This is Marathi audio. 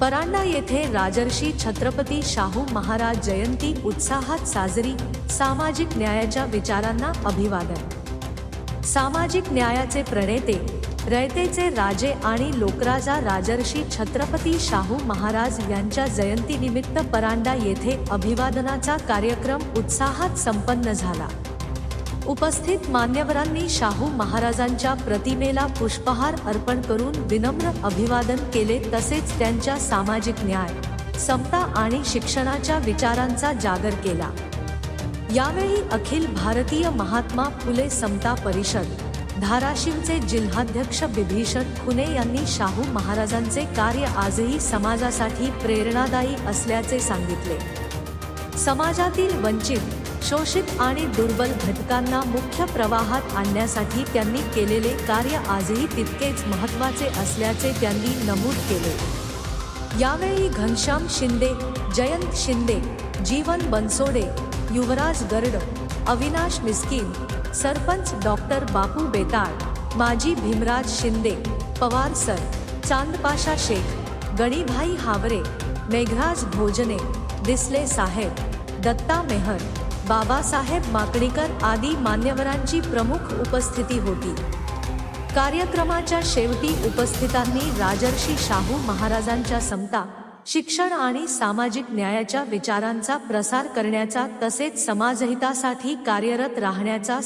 परांडा येथे राजर्षी छत्रपती शाहू महाराज जयंती उत्साहात साजरी। सामाजिक न्यायाच्या विचारांना अभिवादन। सामाजिक न्यायाचे प्रणेते, रयतेचे राजे आणि लोकराजा राजर्षी छत्रपती शाहू महाराज यांच्या जयंतीनिमित्त परांडा येथे अभिवादनाचा कार्यक्रम उत्साहात संपन्न झाला। उपस्थित मान्यवरांनी शाहू महाराजांच्या प्रतिमेला पुष्पहार अर्पण करून विनम्र अभिवादन केले, तसेच त्यांच्या सामाजिक न्याय, समता आणि शिक्षणाच्या विचारांचा जागर केला। यावेळी अखिल भारतीय महात्मा फुले समता परिषद, धाराशिवचे जिल्हाध्यक्ष बिभीषण खुने यांनी शाहू महाराजांचे कार्य आजही समाजासाठी प्रेरणादायी असल्याचे सांगितले। समाजातील वंचित, शोषित आणि दुर्बल घटकांना मुख्य प्रवाहात आणण्यासाठी त्यांनी केलेले कार्य आजही तितकेच महत्त्वाचे असल्याचे त्यांनी नमूद केले। यावेळी घनश्याम शिंदे, जयंत शिंदे, जीवन बनसोडे, युवराज गरड, अविनाश मिस्किन, सरपंच डॉक्टर बापू बेताळ, माजी भीमराज शिंदे, पवार सर, चांदपाशा शेख, गणीभाई हावरे, मेघराज भोजने, दिसले साहेब, दत्ता मेहर, बाबासाहेब माकडीकर आदी मान्यवरांची प्रमुख उपस्थिती होती। कार्यक्रमाच्या शेवटी उपस्थितांनी राजर्षी शाहू महाराजांच्या समता, शिक्षण आणि सामाजिक न्यायाच्या विचारांचा प्रसार करण्याचा तसेच समाजहितासाठी कार्यरत राहण्याचा